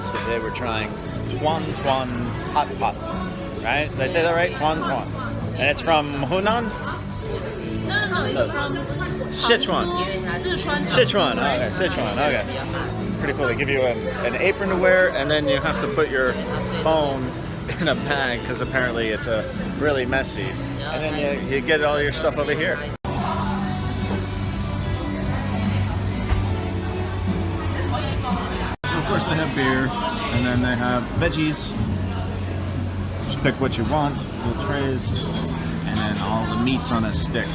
So today we're trying Tuan Tuan Hot Pot. Right? Did I say that right? Tuan Tuan. And it's from Hunan? No, it's from Sichuan. Sichuan. Okay, Sichuan. Okay. Pretty cool. They give you an apron to wear, and then you have to put your phone in a bag because apparently it's really messy. And then you get all your stuff over here. Of course, they have beer, and then they have veggies. Just pick what you want, little trays, and then all the meats on a stick.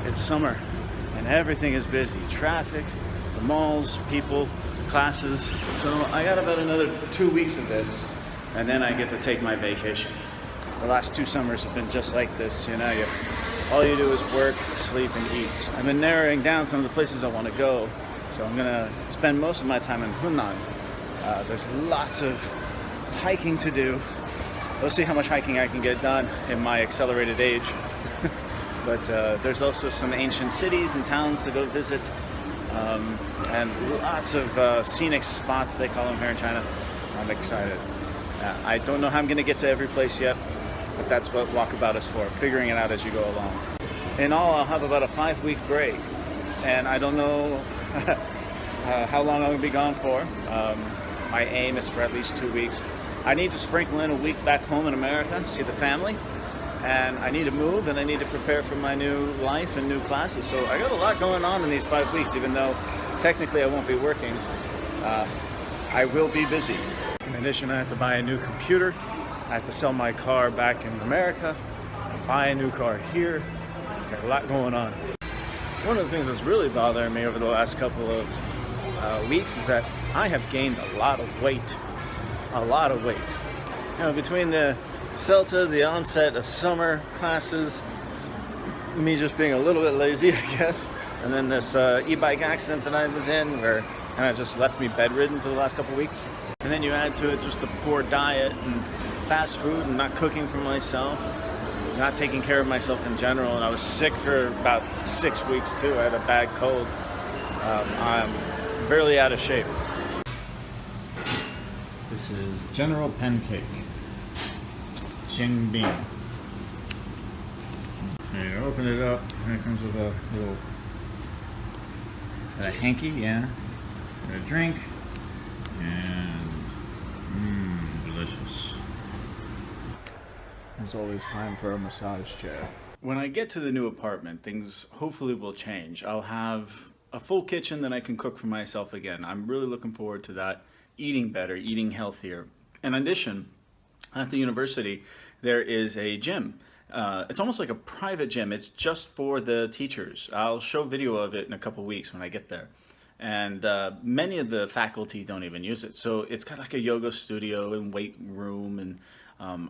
It's summer, and everything is busy. Traffic, the malls, people, classes. So I got about another 2 weeks of this, and then I get to take my vacation. The last 2 summers have been just like this, you know. All you do is work, sleep, and eat. I've been narrowing down some of the places I want to go, so I'm gonna spend most of my time in Hunan. There's lots of hiking to do. We'll see how much hiking I can get done in my accelerated age. But there's also some ancient cities and towns to go visit, and lots of scenic spots, they call them here in China. I'm excited. I don't know how I'm going to get to every place yet, but that's what Walkabout is for, figuring it out as you go along. In all, I'll have about a 5-week break, and I don't know how long I'm going to be gone for. My aim is for at least 2 weeks. I need to sprinkle in a week back home in America, see the family, and I need to move, and I need to prepare for my new life and new classes. So I got a lot going on in these 5 weeks, even though technically I won't be working. I will be busy. In addition, I have to buy a new computer. I have to sell my car back in America, buy a new car here. Got a lot going on. One of the things that's really bothering me over the last couple of weeks is that I have gained a lot of weight. A lot of weight. You know, between the CELTA, the onset of summer classes, me just being a little bit lazy, I guess, and then this e-bike accident that I was in where kind of just left me bedridden for the last couple of weeks. And then you add to it just the poor diet and fast food and not cooking for myself, not taking care of myself in general. And I was sick for about 6 weeks too. I had a bad cold. I'm barely out of shape. This is General Pancake. Jing Bean. So you open it up, and it comes with a little hanky, yeah. And a drink, and delicious. There's always time for a massage chair. When I get to the new apartment, things hopefully will change. I'll have a full kitchen that I can cook for myself again. I'm really looking forward to that. Eating better, eating healthier. In addition, at the university, there is a gym. It's almost like a private gym. It's just for the teachers. I'll show video of it in a couple weeks when I get there. And many of the faculty don't even use it. So it's kind of like a yoga studio and weight room, and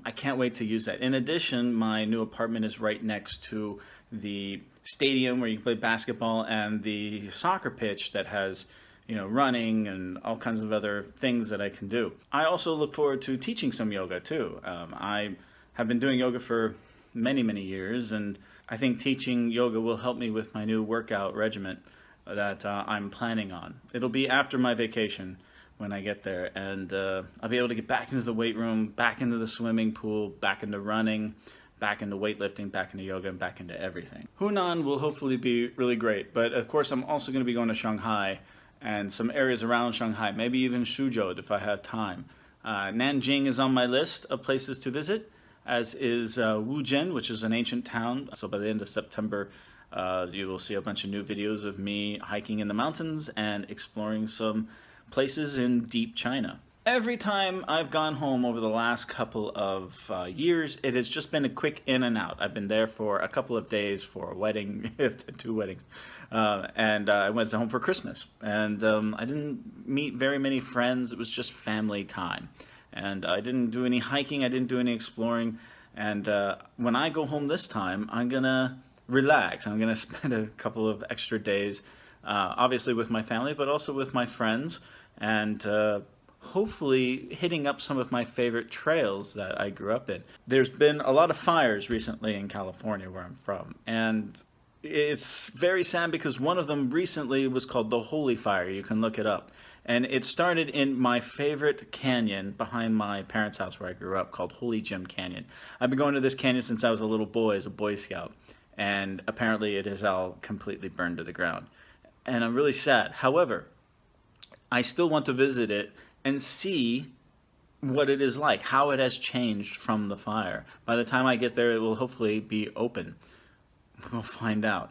I can't wait to use that. In addition, my new apartment is right next to the stadium where you can play basketball and the soccer pitch that has, you know, running and all kinds of other things that I can do. I also look forward to teaching some yoga too. I have been doing yoga for many years, and I think teaching yoga will help me with my new workout regimen that I'm planning on. It'll be after my vacation when I get there, and I'll be able to get back into the weight room, back into the swimming pool, back into running, back into weightlifting, back into yoga, and back into everything. Hunan will hopefully be really great, but of course I'm also going to be going to Shanghai and some areas around Shanghai, maybe even Suzhou if I have time. Nanjing is on my list of places to visit, as is Wuzhen, which is an ancient town. So by the end of September, you will see a bunch of new videos of me hiking in the mountains and exploring some places in deep China. Every time I've gone home over the last couple of years, it has just been a quick in and out. I've been there for a couple of days for a wedding, 2 weddings, and I went home for Christmas. And I didn't meet very many friends. It was just family time. And I didn't do any hiking. I didn't do any exploring. And when I go home this time, I'm going to relax. I'm going to spend a couple of extra days, obviously with my family, but also with my friends, and hopefully hitting up some of my favorite trails that I grew up in. There's been a lot of fires recently in California where I'm from, and it's very sad because one of them recently was called the Holy Fire. You can look it up. And it started in my favorite canyon behind my parents' house where I grew up, called Holy Jim Canyon. I've been going to this canyon since I was a little boy as a Boy Scout, and apparently it is all completely burned to the ground. And I'm really sad. However, I still want to visit it and see what it is like, how it has changed from the fire. By the time I get there, it will hopefully be open. We'll find out.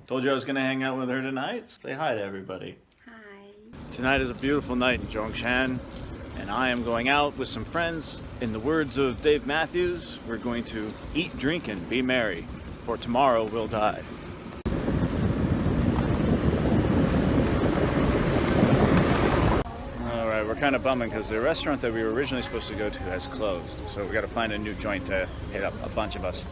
Told you I was going to hang out with her tonight. Say hi to everybody. Hi. Tonight is a beautiful night in Zhongshan, and I am going out with some friends. In the words of Dave Matthews, we're going to eat, drink, and be merry, for tomorrow we'll die. Alright, we're kind of bumming because the restaurant that we were originally supposed to go to has closed, so we got to find a new joint to hit up, a bunch of us.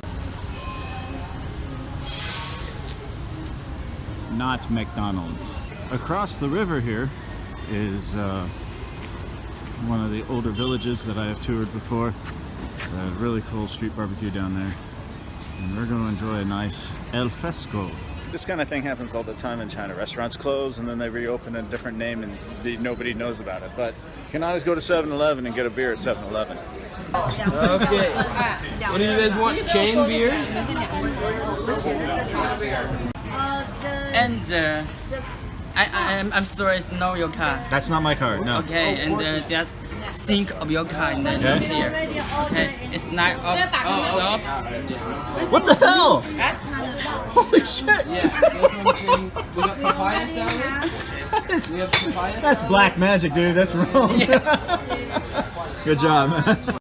Not McDonald's. Across the river here is one of the older villages that I have toured before. A really cool street barbecue down there. And we're going to enjoy a nice El Fresco. This kind of thing happens all the time in China. Restaurants close and then they reopen a different name and nobody knows about it. But you can always go to 7-Eleven and get a beer at 7-Eleven. Okay. What do you guys want? Chain beer? And I'm sorry, it's not your car. That's not my car, no. Okay, and just think of your car and then here. Okay, it's not up. What the hell? Holy shit! We got papaya salad. That's black magic, dude. That's wrong. Good job, man.